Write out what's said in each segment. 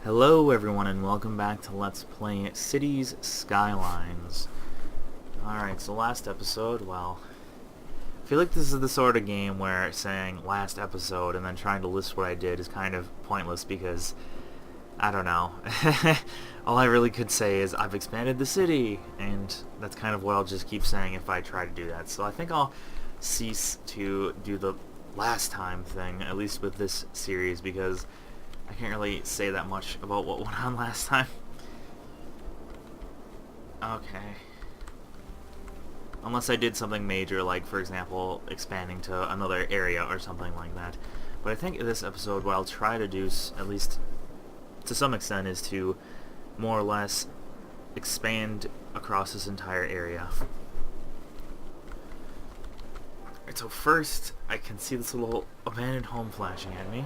Hello everyone and welcome back to Let's Play Cities Skylines. Alright, so last episode, well, I feel like this is the sort of game where saying last episode and then trying to list what I did is kind of pointless because, I don't know, all I really could say is I've expanded the city, and that's kind of what I'll just keep saying if I try to do that. So I think I'll cease to do the last time thing, at least with this series, because I can't really say that much about what went on last time. Okay. Unless I did something major, like, for example, expanding to another area or something like that. But I think in this episode, what I'll try to do, at least to some extent, is to more or less expand across this entire area. Alright, so first, I can see this little abandoned home flashing at me.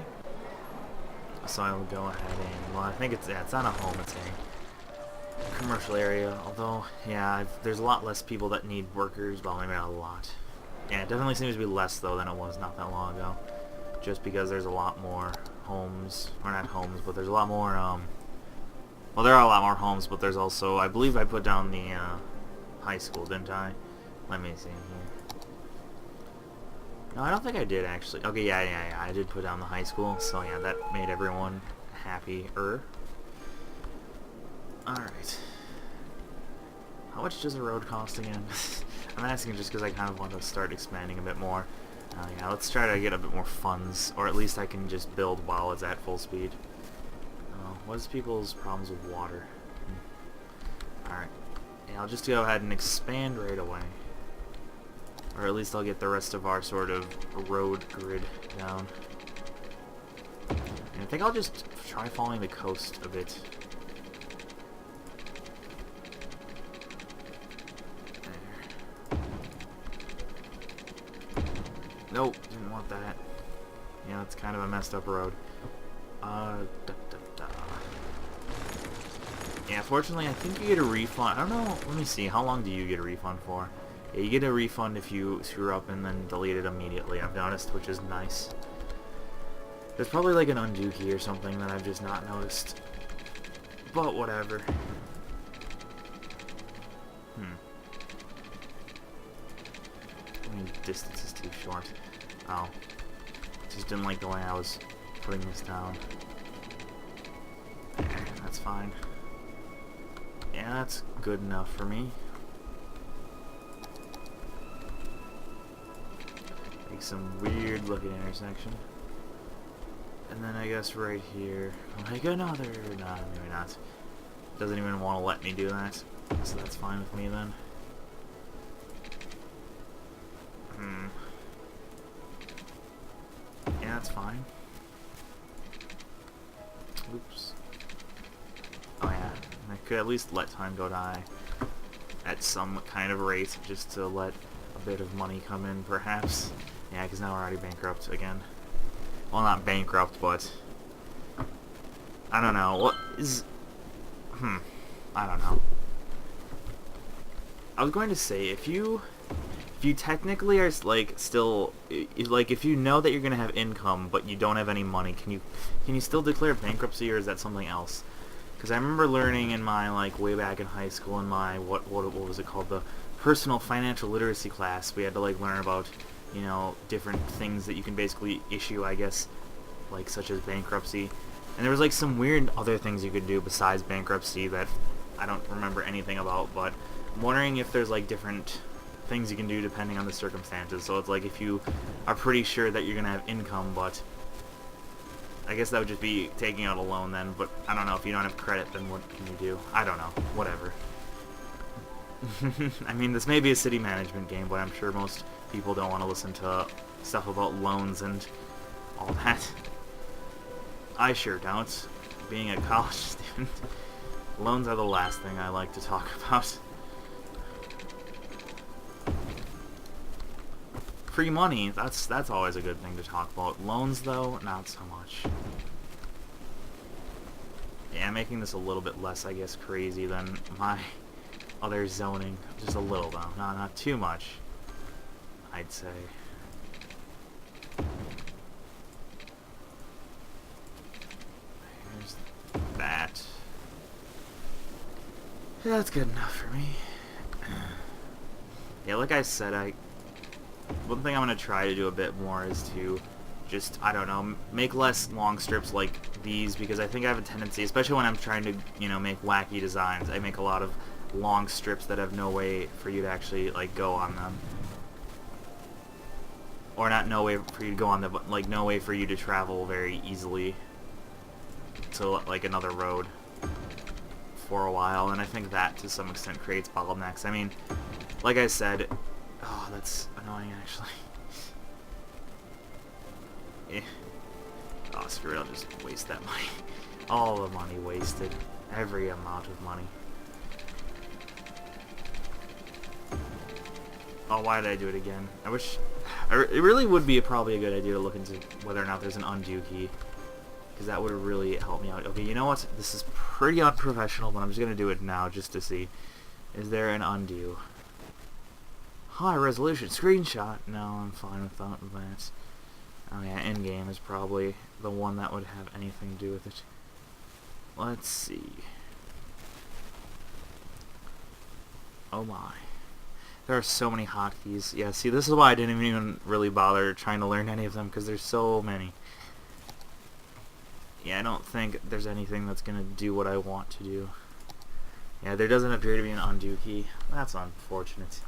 So I will go ahead and, well, I think it's not a home, it's a commercial area, although, yeah, there's a lot less people that need workers, well, maybe not a lot. Yeah, it definitely seems to be less, though, than it was not that long ago, just because there's a lot more homes, or not homes, but there's a lot more, well, there are a lot more homes, but there's also, I believe I put down the, high school, didn't I? Let me see here. No, I don't think I did, actually. Okay, yeah, I did put down the high school, so yeah, that made everyone happier. Alright. How much does a road cost again? I'm asking just because I kind of want to start expanding a bit more. Yeah, let's try to get a bit more funds, or at least I can just build while it's at full speed. What is people's problems with water? Alright. Yeah, I'll just go ahead and expand right away. Or at least I'll get the rest of our sort of road grid down. And I think I'll just try following the coast a bit. There. Nope, didn't want that. Yeah, it's kind of a messed up road. Yeah, fortunately, I think you get a refund. I don't know. Let me see. How long do you get a refund for? Yeah, you get a refund if you screw up and then delete it immediately, I've noticed, which is nice. There's probably like an undo key or something that I've just not noticed. But whatever. I mean, distance is too short. Oh. Just didn't like the way I was putting this down. There, that's fine. Yeah, that's good enough for me. Some weird looking intersection, and then I guess right here like another, nah, maybe not, doesn't even want to let me do that, so that's fine with me then. Yeah, that's fine. Oops. Oh yeah, I could at least let time go by at some kind of rate, just to let a bit of money come in, perhaps. Yeah, because now we're already bankrupt again. Well, not bankrupt, but I don't know. What is... I don't know. I was going to say, if you technically are, like, still... Like, if you know that you're going to have income, but you don't have any money, can you still declare bankruptcy, or is that something else? Because I remember learning in my, like, way back in high school in my, what was it called? The personal financial literacy class. We had to, like, learn about, you know, different things that you can basically issue, I guess, like such as bankruptcy. And there was like some weird other things you could do besides bankruptcy that I don't remember anything about, but I'm wondering if there's like different things you can do depending on the circumstances. So it's like if you are pretty sure that you're going to have income, but I guess that would just be taking out a loan then, but I don't know, if you don't have credit, then what can you do? I don't know, whatever. I mean, this may be a city management game, but I'm sure most people don't want to listen to stuff about loans and all that. I sure don't. Being a college student, loans are the last thing I like to talk about. Free money, that's always a good thing to talk about. Loans, though, not so much. Yeah, making this a little bit less, I guess, crazy than my other zoning. Just a little, though. Not too much, I'd say. There's that. Yeah, that's good enough for me. Yeah, like I said, one thing I'm going to try to do a bit more is to just, I don't know, make less long strips like these, because I think I have a tendency, especially when I'm trying to, you know, make wacky designs, I make a lot of long strips that have no way for you to actually, like, go on them. Or not no way for you to go on them, but, like, no way for you to travel very easily to, like, another road for a while, and I think that, to some extent, creates bottlenecks. I mean, like I said, oh, that's annoying, actually. Oh, screw it, I'll just waste that money. All the money wasted. Every amount of money. Oh, why did I do it again? I wish... It really would be probably a good idea to look into whether or not there's an undo key, because that would really help me out. Okay, you know what? This is pretty unprofessional, but I'm just going to do it now just to see. Is there an undo? High resolution screenshot? No, I'm fine with that. Oh yeah, in-game is probably the one that would have anything to do with it. Let's see. Oh my. There are so many hotkeys. Yeah, see, this is why I didn't even really bother trying to learn any of them, because there's so many. Yeah, I don't think there's anything that's going to do what I want to do. Yeah, there doesn't appear to be an undo key. That's unfortunate.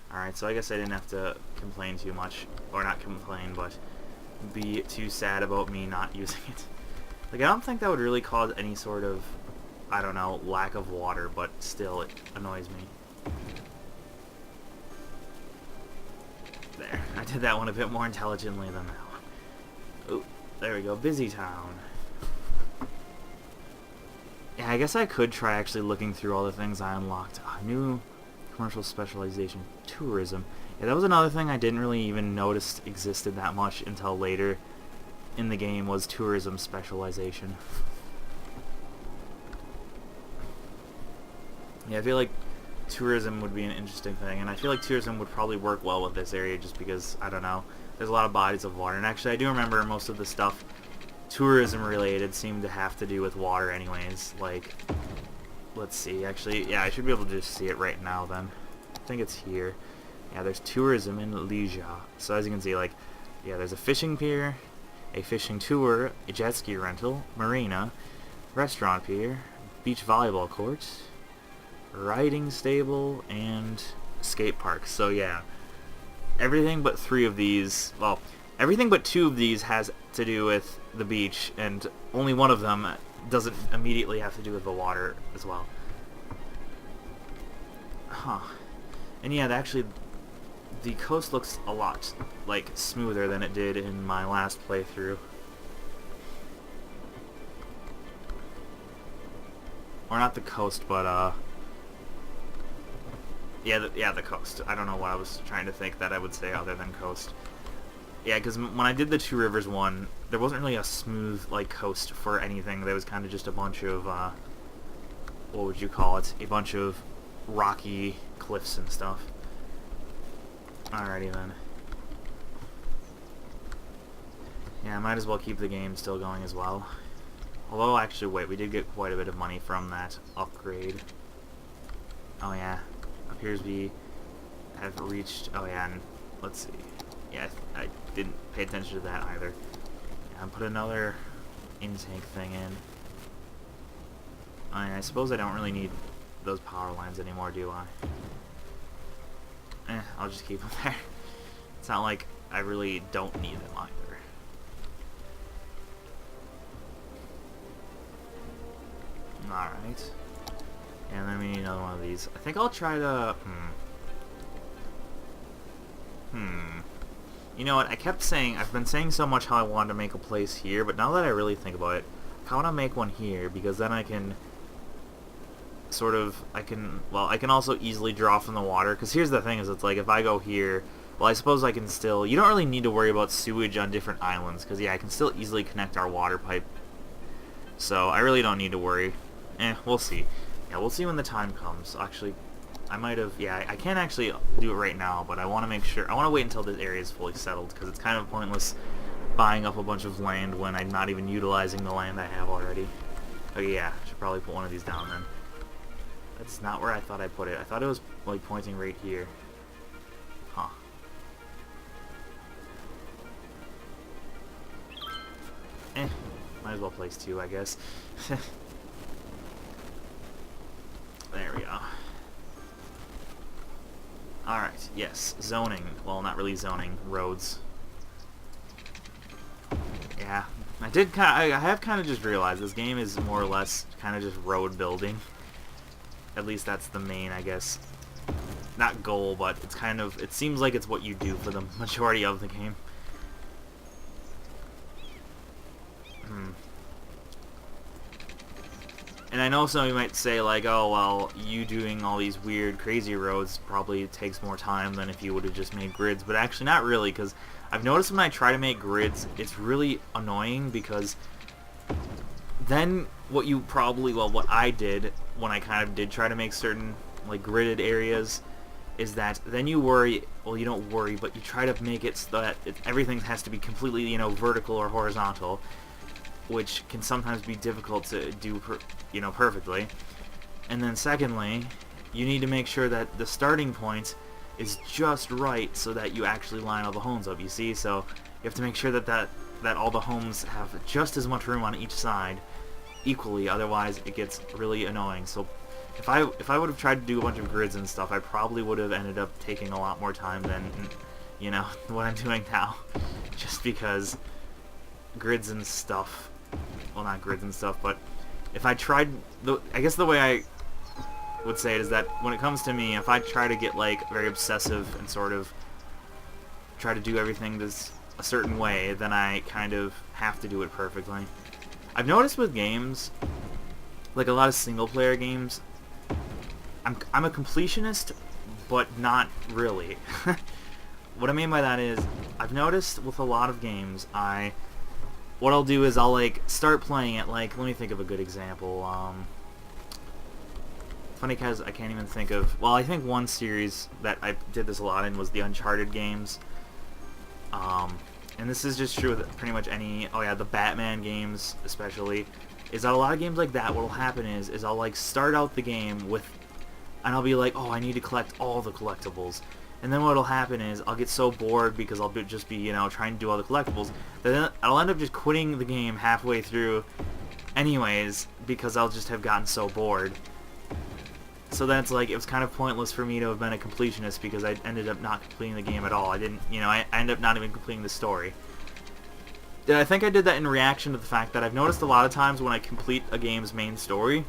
Alright, so I guess I didn't have to complain too much. Or not complain, but be too sad about me not using it. Like, I don't think that would really cause any sort of, I don't know, lack of water, but still, it annoys me. There, I did that one a bit more intelligently than that one. Ooh, there we go, Busy Town. Yeah, I guess I could try actually looking through all the things I unlocked. New commercial specialization, tourism. Yeah, that was another thing I didn't really even notice existed that much until later in the game, was tourism specialization. Yeah, I feel like tourism would be an interesting thing, and I feel like tourism would probably work well with this area just because, I don't know, there's a lot of bodies of water. And actually, I do remember most of the stuff tourism related seemed to have to do with water anyways. Like, let's see, actually, yeah, I should be able to just see it right now then. I think it's here. Yeah, there's tourism and leisure. So as you can see, like, yeah, there's a fishing pier, a fishing tour, a jet ski rental, marina, restaurant pier, beach volleyball court, riding stable, and skate park. So yeah, everything but 3 of these, well, everything but 2 of these has to do with the beach, and only one of them doesn't immediately have to do with the water as well. Huh. And yeah, actually, the coast looks a lot, like, smoother than it did in my last playthrough. Or not the coast, but, yeah, the coast. I don't know what I was trying to think that I would say other than coast. Yeah, because when I did the Two Rivers one, there wasn't really a smooth, like, coast for anything. There was kind of just a bunch of, what would you call it? A bunch of rocky cliffs and stuff. Alrighty then. Yeah, I might as well keep the game still going as well. Although, actually, wait, we did get quite a bit of money from that upgrade. Oh yeah, appears we have reached, oh yeah, and let's see. Yeah, I didn't pay attention to that either. Yeah, I'll put another intake thing in. I suppose I don't really need those power lines anymore, do I? I'll just keep them there. It's not like I really don't need them either. Alright. And then we need another one of these. I think I'll try to... You know what, I kept saying, I've been saying so much how I wanted to make a place here, but now that I really think about it, I want to make one here, because then I can sort of, I can also easily draw from the water, because here's the thing, is it's like, if I go here, well, I suppose I can still, you don't really need to worry about sewage on different islands, because yeah, I can still easily connect our water pipe, so I really don't need to worry. We'll see. Yeah, we'll see when the time comes. Actually, I might have, yeah, I can't actually do it right now, but I want to make sure, I want to wait until this area is fully settled, because it's kind of pointless buying up a bunch of land when I'm not even utilizing the land I have already. Okay, yeah, I should probably put one of these down then. That's not where I thought I put it. I thought it was, like, pointing right here. Huh. Might as well place 2, I guess. There we go. Alright, yes. Zoning. Well, not really zoning. Roads. Yeah. I have kind of just realized this game is more or less kind of just road building. At least that's the main, I guess, not goal, but it's kind of, it seems like it's what you do for the majority of the game. And I know some of you might say, like, oh, well, you doing all these weird, crazy roads probably takes more time than if you would have just made grids, but actually not really, because I've noticed when I try to make grids, it's really annoying, because then what I did when I kind of did try to make certain, like, gridded areas, is that then you worry, well, you don't worry, but you try to make it so that everything has to be completely, you know, vertical or horizontal, which can sometimes be difficult to do, perfectly. And then secondly, you need to make sure that the starting point is just right so that you actually line all the homes up, you see? So you have to make sure that all the homes have just as much room on each side equally, otherwise it gets really annoying. So if I would have tried to do a bunch of grids and stuff, I probably would have ended up taking a lot more time than, you know, what I'm doing now. Just because grids and stuff, well, not grids and stuff, but if I tried, I guess the way I would say it is that when it comes to me, if I try to get, like, very obsessive and sort of try to do everything this a certain way, then I kind of have to do it perfectly. I've noticed with games, like a lot of single-player games, I'm a completionist, but not really. What I mean by that is, I've noticed with a lot of games, what I'll do is I'll, like, start playing it, like, let me think of a good example. Funny because I can't even think of, well, I think one series that I did this a lot in was the Uncharted games. And this is just true with pretty much any, oh yeah, the Batman games especially, is that a lot of games like that, what'll happen is I'll, like, start out the game with, and I'll be like, oh, I need to collect all the collectibles. And then what'll happen is I'll get so bored because I'll just be, you know, trying to do all the collectibles, that then I'll end up just quitting the game halfway through anyways because I'll just have gotten so bored. So then it's like, it was kind of pointless for me to have been a completionist because I ended up not completing the game at all. I didn't, you know, I ended up not even completing the story. I think I did that in reaction to the fact that I've noticed a lot of times when I complete a game's main story,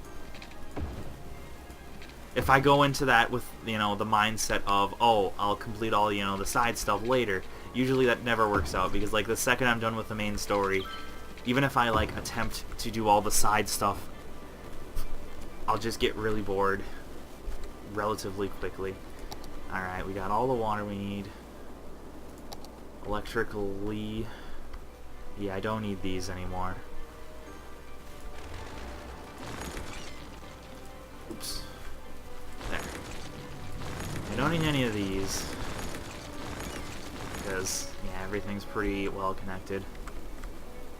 if I go into that with, you know, the mindset of, oh, I'll complete all, you know, the side stuff later, usually that never works out, because, like, the second I'm done with the main story, even if I, like, attempt to do all the side stuff, I'll just get really bored relatively quickly. Alright, we got all the water we need. Electrically, yeah, I don't need these anymore. Oops. There. I don't need any of these because, yeah, everything's pretty well connected.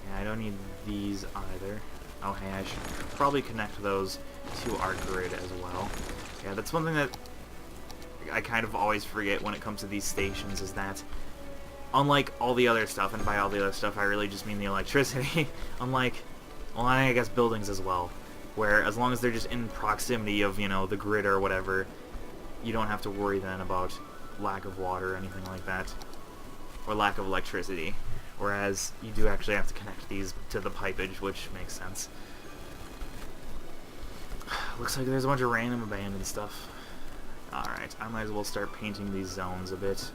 Yeah, I don't need these either. Oh, hey, I should probably connect those to our grid as well. Yeah, that's one thing that I kind of always forget when it comes to these stations, is that unlike all the other stuff, and by all the other stuff I really just mean the electricity, unlike, well, I guess buildings as well, where as long as they're just in proximity of, you know, the grid or whatever, you don't have to worry then about lack of water or anything like that, or lack of electricity, whereas you do actually have to connect these to the pipage, which makes sense. Looks like there's a bunch of random abandoned stuff. Alright, I might as well start painting these zones a bit.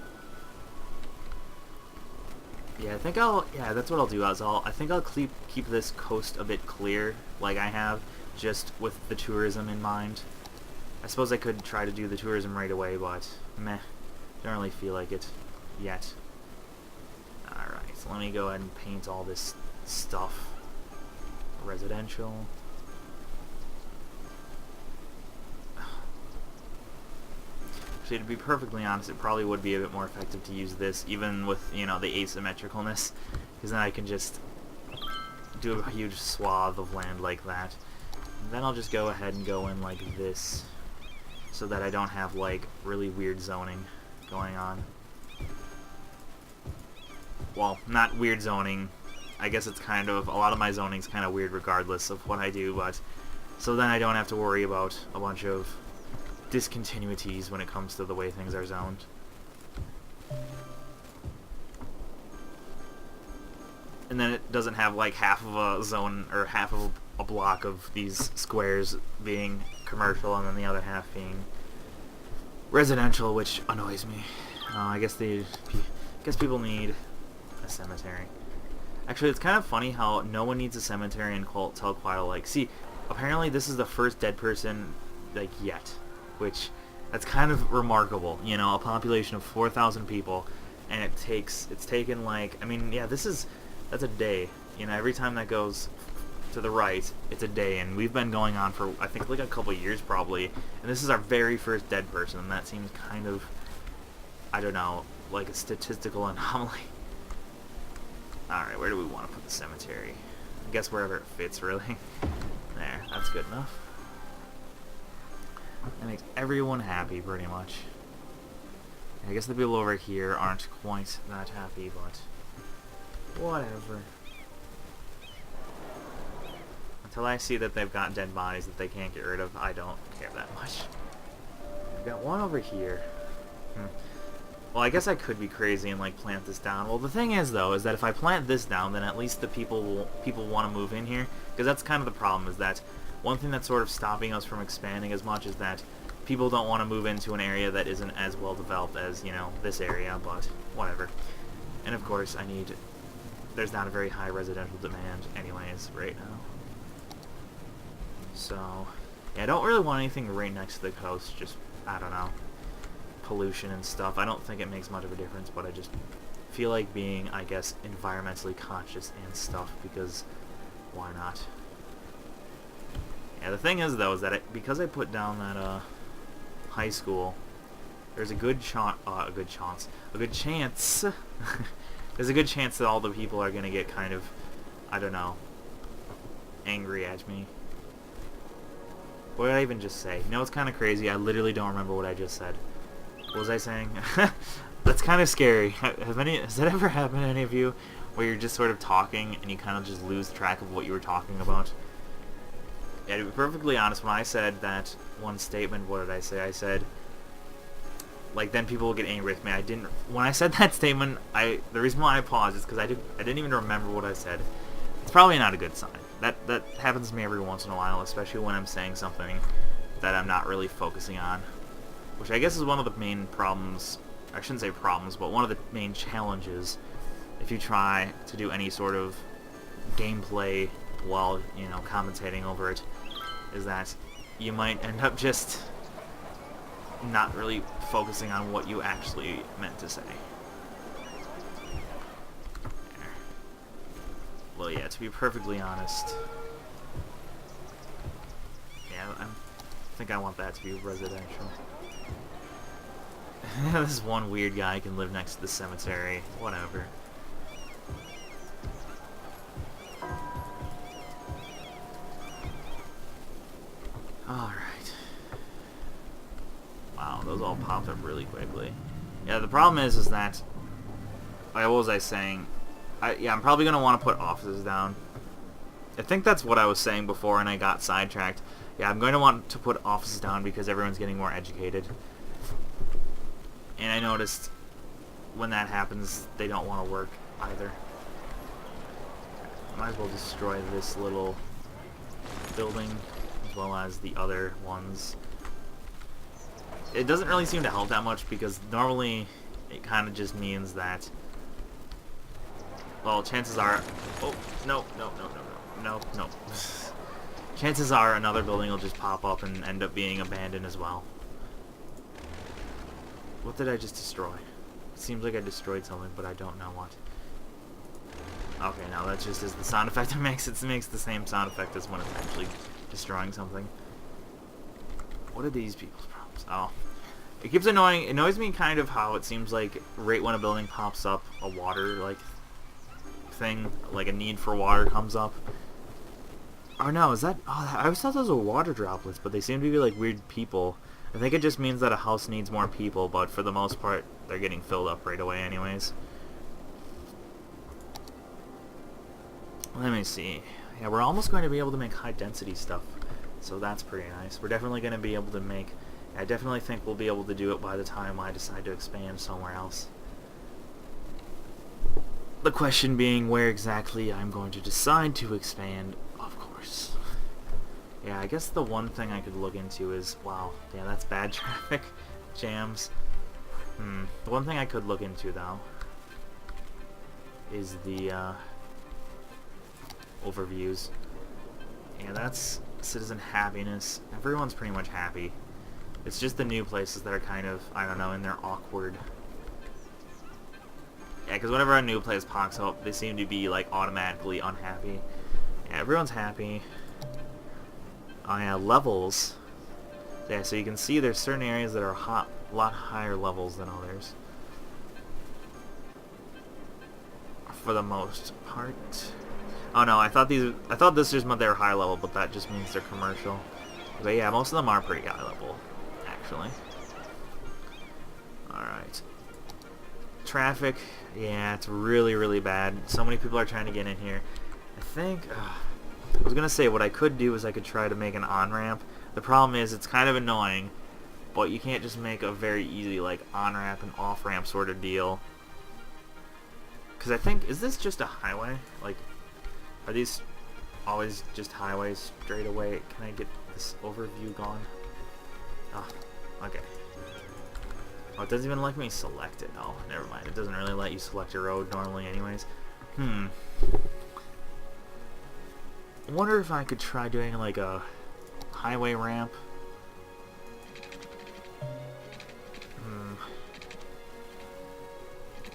Yeah, I think that's what I'll do, I think I'll keep this coast a bit clear, like I have, just with the tourism in mind. I suppose I could try to do the tourism right away, but meh, don't really feel like it yet. Alright, so let me go ahead and paint all this stuff. Residential. Actually, to be perfectly honest, it probably would be a bit more effective to use this, even with, you know, the asymmetricalness, because then I can just do a huge swath of land like that. And then I'll just go ahead and go in like this. so that I don't have like really weird zoning going on. Well, not weird zoning. I guess it's kind of, a lot of my zoning's kind of weird regardless of what I do, but so then I don't have to worry about a bunch of discontinuities when it comes to the way things are zoned. And then it doesn't have like half of a zone or half of a block of these squares being commercial and then the other half being residential, which annoys me. I guess people need a cemetery. Actually, it's kind of funny how no one needs a cemetery in Telquattle. Like, see, apparently this is the first dead person, like, yet. Which, that's kind of remarkable. You know, a population of 4,000 people, and it's taken, like, I mean, yeah, that's a day. You know, every time that goes to the right, it's a day, and we've been going on for, I think, like a couple years, probably. And this is our very first dead person, and that seems kind of, I don't know, like a statistical anomaly. Alright, where do we want to put the cemetery? I guess wherever it fits, really. There, that's good enough. That makes everyone happy, pretty much. I guess the people over here aren't quite that happy, but whatever. Until I see that they've got dead bodies that they can't get rid of, I don't care that much. We've got one over here. Well, I guess I could be crazy and like plant this down. Well, the thing is though, is that if I plant this down, then at least the people want to move in here, because that's kind of the problem. Is that one thing that's sort of stopping us from expanding as much is that people don't want to move into an area that isn't as well developed as, you know, this area. But whatever. And of course, there's not a very high residential demand, anyways, right now. So yeah, I don't really want anything right next to the coast. Just, I don't know, pollution and stuff. I don't think it makes much of a difference, but I just feel like being, I guess, environmentally conscious and stuff, because why not? Yeah, the thing is though, is that because I put down that high school, there's a good chance there's a good chance that all the people are gonna get kind of, I don't know, angry at me. What did I even just say? You know, it's kind of crazy. I literally don't remember what I just said. What was I saying? That's kind of scary. Has that ever happened to any of you, where you're just sort of talking and you kind of just lose track of what you were talking about? Yeah, to be perfectly honest, when I said that one statement, what did I say? I said, like, then people will get angry with me. When I said that statement, the reason why I paused is because I didn't even remember what I said. It's probably not a good sign. That happens to me every once in a while, especially when I'm saying something that I'm not really focusing on. Which I guess is one of the main problems, I shouldn't say problems, but one of the main challenges if you try to do any sort of gameplay while, you know, commentating over it, is that you might end up just not really focusing on what you actually meant to say. Well, yeah, to be perfectly honest, yeah, I think I want that to be residential. This one weird guy can live next to the cemetery. Whatever. Alright. Wow, those all popped up really quickly. Yeah, the problem is that, what was I saying? I'm probably going to want to put offices down. I think that's what I was saying before and I got sidetracked. Yeah, I'm going to want to put offices down because everyone's getting more educated. And I noticed when that happens, they don't want to work either. Might as well destroy this little building as well as the other ones. It doesn't really seem to help that much because normally it kind of just means that, well, chances are, oh, no. Chances are another building will just pop up and end up being abandoned as well. What did I just destroy? It seems like I destroyed something, but I don't know what. Okay, now that just is the sound effect it makes. It makes the same sound effect as when it's actually destroying something. What are these people's problems? Oh. It keeps annoying. It annoys me kind of how it seems like right when a building pops up, a water, like, thing, like a need for water comes up. Or no, is that... Oh, I always thought those were water droplets, but they seem to be like weird people. I think it just means that a house needs more people, but for the most part, they're getting filled up right away anyways. Let me see. Yeah, we're almost going to be able to make high density stuff, so that's pretty nice. We're definitely going to be able to make... I definitely think we'll be able to do it by the time I decide to expand somewhere else. The question being where exactly I'm going to decide to expand, of course. Yeah, I guess the one thing I could look into is... Wow, yeah, that's bad traffic jams. The one thing I could look into, though, is the overviews. Yeah, that's citizen happiness. Everyone's pretty much happy. It's just the new places that are kind of, I don't know, in their awkward... Yeah, because whenever a new place pops up, they seem to be, like, automatically unhappy. Yeah, everyone's happy. Oh yeah, levels. Yeah, so you can see there's certain areas that are a lot higher levels than others. For the most part. Oh no, I thought this just meant they were high level, but that just means they're commercial. But yeah, most of them are pretty high level, actually. Alright. Traffic, yeah, it's really, really bad. So many people are trying to get in here. I think... I was gonna say, what I could do is I could try to make an on-ramp. The problem is, it's kind of annoying, but you can't just make a very easy, like, on-ramp and off-ramp sort of deal. Because I think, is this just a highway? Like, are these always just highways straight away? Can I get this overview gone? Oh, okay. Oh, it doesn't even let me select it. Oh, never mind. It doesn't really let you select your road normally anyways. I wonder if I could try doing like a highway ramp.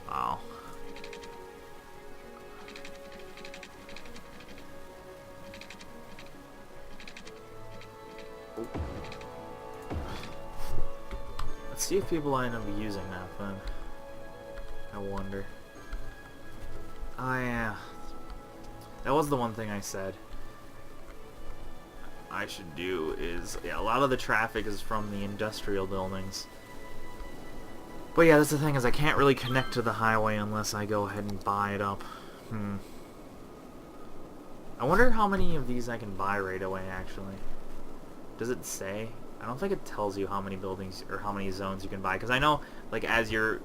Wow. Let's see if people end up using that then. I wonder. Oh yeah. That was the one thing I said I should do is, yeah, a lot of the traffic is from the industrial buildings. But yeah, that's the thing, is I can't really connect to the highway unless I go ahead and buy it up. I wonder how many of these I can buy right away, actually. Does it say? I don't think it tells you how many buildings or how many zones you can buy, because I know, like, as your,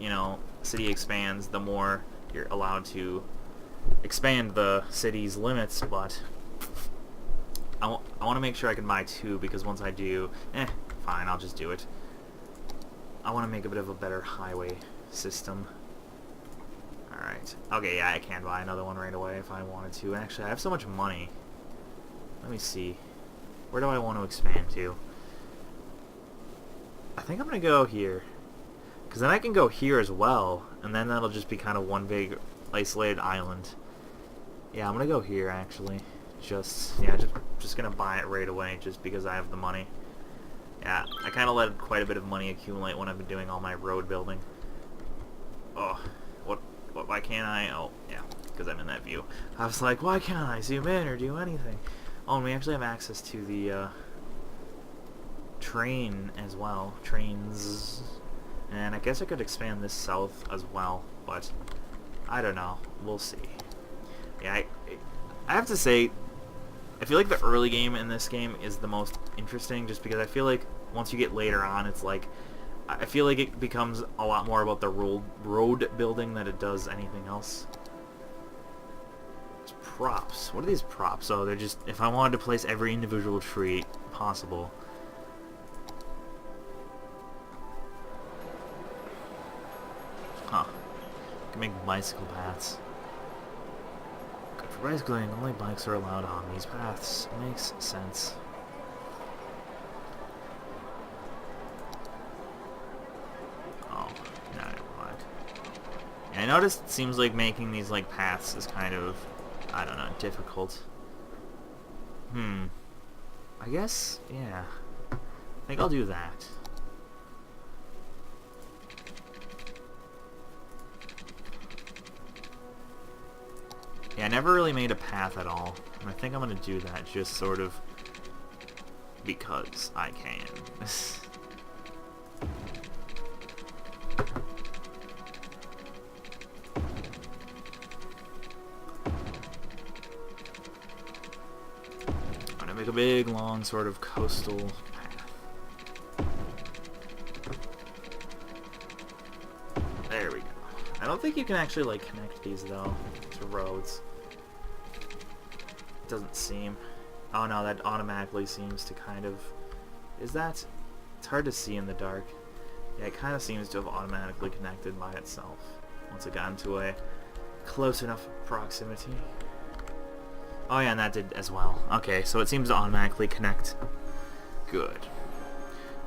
city expands, the more you're allowed to expand the city's limits, but I want to make sure I can buy 2, because once I do, fine, I'll just do it. I want to make a bit of a better highway system. Alright. Okay, yeah, I can buy another one right away if I wanted to. Actually, I have so much money. Let me see. Where do I want to expand to? I think I'm going to go here. Because then I can go here as well, and then that'll just be kind of one big isolated island. Yeah, I'm going to go here, actually. Just going to buy it right away, just because I have the money. Yeah, I kind of let quite a bit of money accumulate when I've been doing all my road building. Oh, why can't I? Oh, yeah, because I'm in that view. I was like, why can't I zoom in or do anything? Oh, and we actually have access to the train as well. Trains. And I guess I could expand this south as well, but I don't know. We'll see. Yeah, I have to say, I feel like the early game in this game is the most interesting, just because I feel like once you get later on, it's like, I feel like it becomes a lot more about the road building than it does anything else. It's props. What are these props? Oh, they're just, if I wanted to place every individual tree possible. Huh. Can make bicycle paths. Good for bicycling, only bikes are allowed on these paths. Makes sense. Oh, no, never mind. Yeah, I noticed it seems like making these like paths is kind of, I don't know, difficult. I guess, yeah. I think I'll do that. Yeah, I never really made a path at all, and I think I'm gonna do that just sort of because I can. big, long sort of coastal path. There we go. I don't think you can actually, like, connect these, though, to roads. It doesn't seem. Oh, no, that automatically seems to kind of... Is that... It's hard to see in the dark. Yeah, it kind of seems to have automatically connected by itself once it got into a close enough proximity. Oh yeah, and that did as well. Okay, so it seems to automatically connect. Good.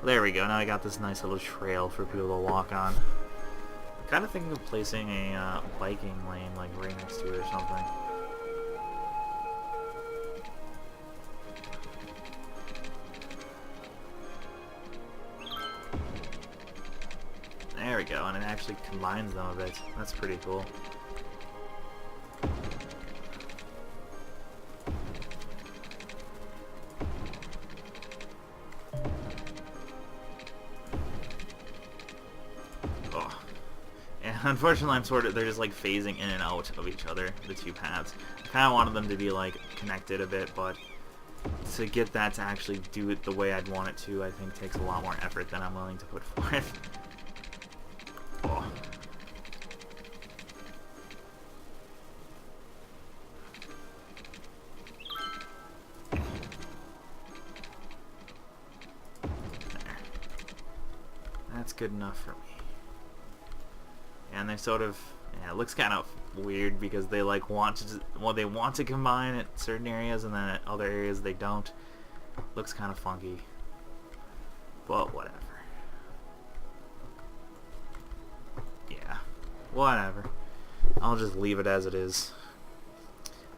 There we go. Now I got this nice little trail for people to walk on. I'm kind of thinking of placing a biking lane like right next to it or something. There we go, and it actually combines them a bit. That's pretty cool. Oh. And unfortunately, they're just like phasing in and out of each other, the two paths. I kind of wanted them to be like connected a bit, but to get that to actually do it the way I'd want it to, I think takes a lot more effort than I'm willing to put forth. Oh. There. That's good enough for me. And they sort of, yeah, it looks kind of weird because they like want to, well, they want to combine at certain areas and then at other areas they don't. Looks kind of funky, but whatever. Yeah, whatever. I'll just leave it as it is.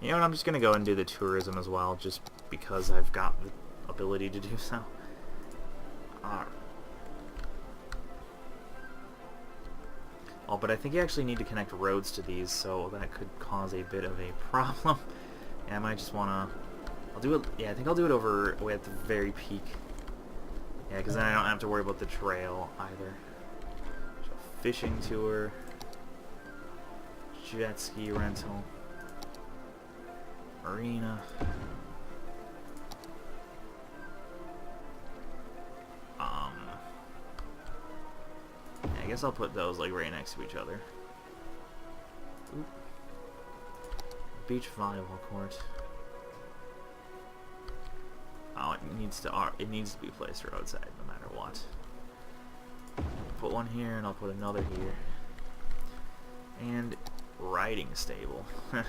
You know what, I'm just gonna go and do the tourism as well, just because I've got the ability to do so. Alright. Oh, but I think you actually need to connect roads to these, so that could cause a bit of a problem. Yeah, I might just wanna... I'll do it... Yeah, I think I'll do it over way at the very peak. Yeah, because then I don't have to worry about the trail either. So, fishing tour, jet ski rental, marina. Yeah, I guess I'll put those like right next to each other. Oop. Beach volleyball court. Oh, it needs to be placed roadside no matter what. Put one here and I'll put another here. And riding stable. I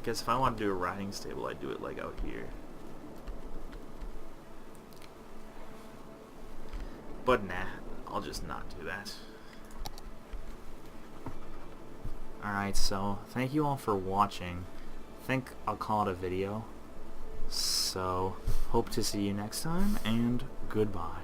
guess if I want to do a riding stable, I'd do it like out here. But nah, I'll just not do that. Alright, so thank you all for watching. I think I'll call it a video. So, hope to see you next time, and goodbye.